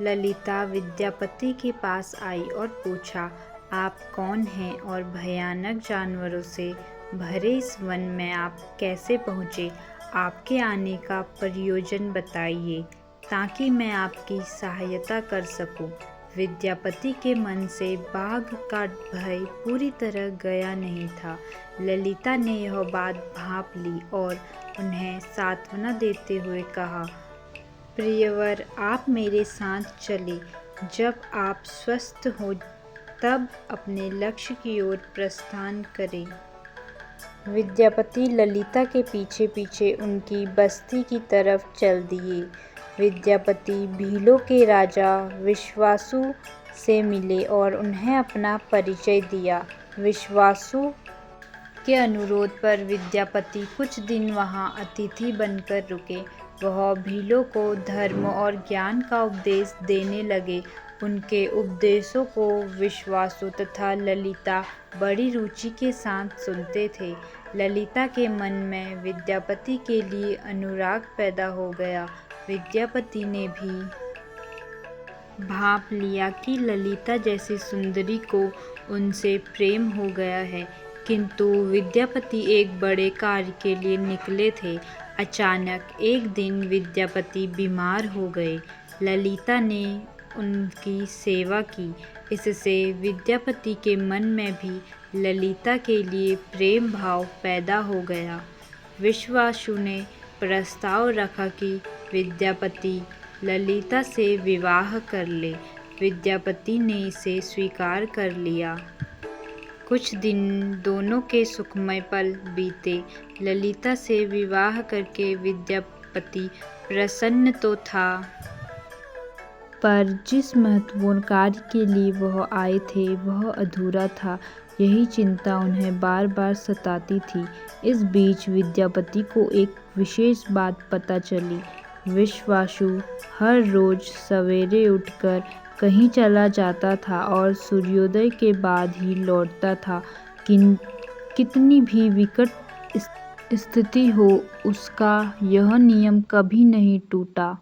ललिता विद्यापति के पास आई और पूछा, आप कौन हैं और भयानक जानवरों से भरे इस वन में आप कैसे पहुँचे? आपके आने का प्रयोजन बताइए ताकि मैं आपकी सहायता कर सकूं। विद्यापति के मन से बाघ का भय पूरी तरह गया नहीं था। ललिता ने यह बात भांप ली और उन्हें सांत्वना देते हुए कहा, प्रियवर, आप मेरे साथ चले। जब आप स्वस्थ हो तब अपने लक्ष्य की ओर प्रस्थान करें। विद्यापति ललिता के पीछे पीछे उनकी बस्ती की तरफ चल दिए। विद्यापति भीलों के राजा विश्वासु से मिले और उन्हें अपना परिचय दिया। विश्वासु के अनुरोध पर विद्यापति कुछ दिन वहां अतिथि बनकर रुके। वह भीलों को धर्म और ज्ञान का उपदेश देने लगे। उनके उपदेशों को विश्वासु तथा ललिता बड़ी रुचि के साथ सुनते थे। ललिता के मन में विद्यापति के लिए अनुराग पैदा हो गया। विद्यापति ने भी भांप लिया कि ललिता जैसी सुंदरी को उनसे प्रेम हो गया है, किंतु विद्यापति एक बड़े कार्य के लिए निकले थे। अचानक एक दिन विद्यापति बीमार हो गए। ललिता ने उनकी सेवा की। इससे विद्यापति के मन में भी ललिता के लिए प्रेम भाव पैदा हो गया। विश्वासु ने प्रस्ताव रखा कि विद्यापति ललिता से विवाह कर ले। विद्यापति ने इसे स्वीकार कर लिया। कुछ दिन दोनों के सुखमय पल बीते। ललिता से विवाह करके विद्यापति प्रसन्न तो था, पर जिस महत्वपूर्ण कार्य के लिए वह आए थे वह अधूरा था। यही चिंता उन्हें बार बार सताती थी। इस बीच विद्यापति को एक विशेष बात पता चली। विश्वासु हर रोज सवेरे उठकर कहीं चला जाता था और सूर्योदय के बाद ही लौटता था। कितनी भी विकट स्थिति हो, उसका यह नियम कभी नहीं टूटा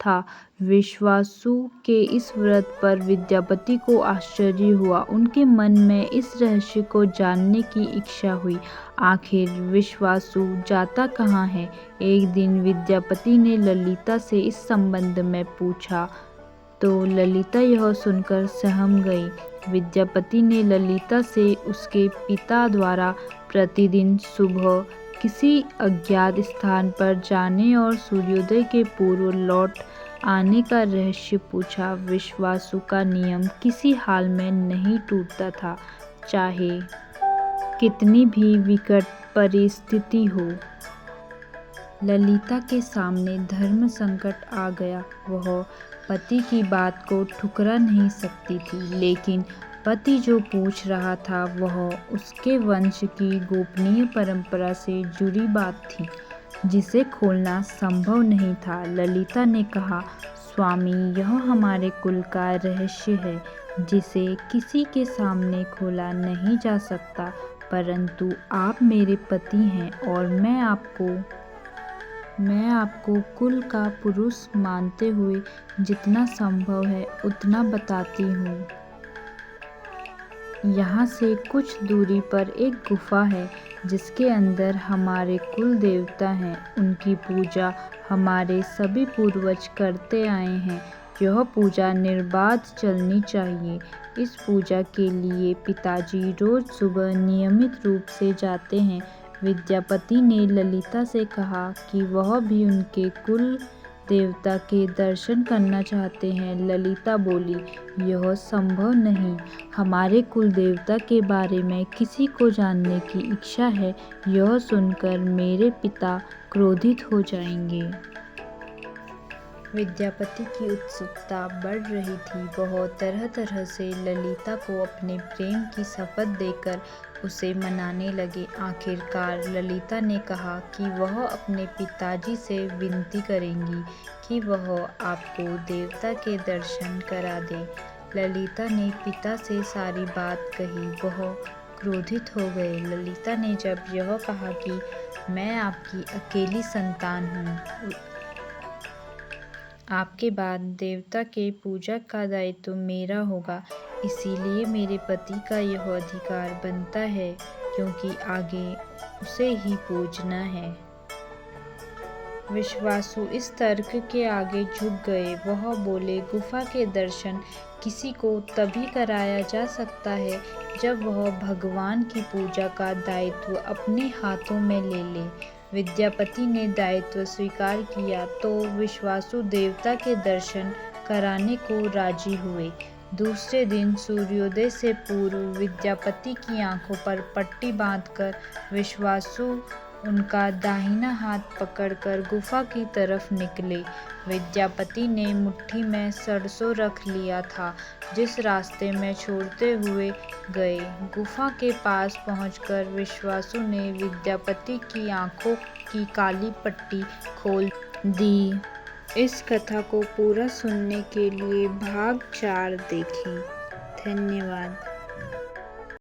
था। विश्वासु के इस व्रत पर विद्यापति को आश्चर्य हुआ। उनके मन में इस रहस्य को जानने की इच्छा हुई। आखिर विश्वासु जाता कहाँ है? एक दिन विद्यापति ने ललिता से इस संबंध में पूछा तो ललिता यह सुनकर सहम गई। विद्यापति ने ललिता से उसके पिता द्वारा प्रतिदिन सुबह किसी अज्ञात स्थान पर जाने और सूर्योदय के पूर्व लौट आने का रहस्य पूछा। विश्वासु का नियम किसी हाल में नहीं टूटता था, चाहे कितनी भी विकट परिस्थिति हो। ललिता के सामने धर्म संकट आ गया। वह पति की बात को ठुकरा नहीं सकती थी, लेकिन पति जो पूछ रहा था वह उसके वंश की गोपनीय परंपरा से जुड़ी बात थी, जिसे खोलना संभव नहीं था। ललिता ने कहा, स्वामी, यह हमारे कुल का रहस्य है जिसे किसी के सामने खोला नहीं जा सकता, परंतु आप मेरे पति हैं और मैं आपको कुल का पुरुष मानते हुए जितना संभव है उतना बताती हूँ। यहाँ से कुछ दूरी पर एक गुफा है जिसके अंदर हमारे कुल देवता हैं। उनकी पूजा हमारे सभी पूर्वज करते आए हैं। यह पूजा निर्बाध चलनी चाहिए। इस पूजा के लिए पिताजी रोज सुबह नियमित रूप से जाते हैं। विद्यापति ने ललिता से कहा कि वह भी उनके कुल देवता के दर्शन करना चाहते हैं। ललिता बोली, यह संभव नहीं। हमारे कुल देवता के बारे में किसी को जानने की इच्छा है, यह सुनकर मेरे पिता क्रोधित हो जाएंगे। विद्यापति की उत्सुकता बढ़ रही थी। वह तरह तरह से ललिता को अपने प्रेम की शपथ देकर उसे मनाने लगे। आखिरकार ललिता ने कहा कि वह अपने पिताजी से विनती करेंगी कि वह आपको देवता के दर्शन करा दे। ललिता ने पिता से सारी बात कही। वह क्रोधित हो गए। ललिता ने जब यह कहा कि मैं आपकी अकेली संतान हूँ, आपके बाद देवता के पूजा का दायित्व मेरा होगा, इसीलिए मेरे पति का यह अधिकार बनता है, क्योंकि आगे उसे ही पूजना है। विश्वासु इस तर्क के आगे झुक गए। वह बोले, गुफा के दर्शन किसी को तभी कराया जा सकता है जब वह भगवान की पूजा का दायित्व अपने हाथों में ले ले। विद्यापति ने दायित्व स्वीकार किया तो विश्वासु देवता के दर्शन कराने को राजी हुए। दूसरे दिन सूर्योदय से पूर्व विद्यापति की आंखों पर पट्टी बांधकर विश्वासु उनका दाहिना हाथ पकड़कर गुफा की तरफ निकले। विद्यापति ने मुट्ठी में सरसों रख लिया था, जिस रास्ते में छोड़ते हुए गए। गुफा के पास पहुंचकर विश्वासु ने विद्यापति की आंखों की काली पट्टी खोल दी। इस कथा को पूरा सुनने के लिए भाग 4 देखें। धन्यवाद।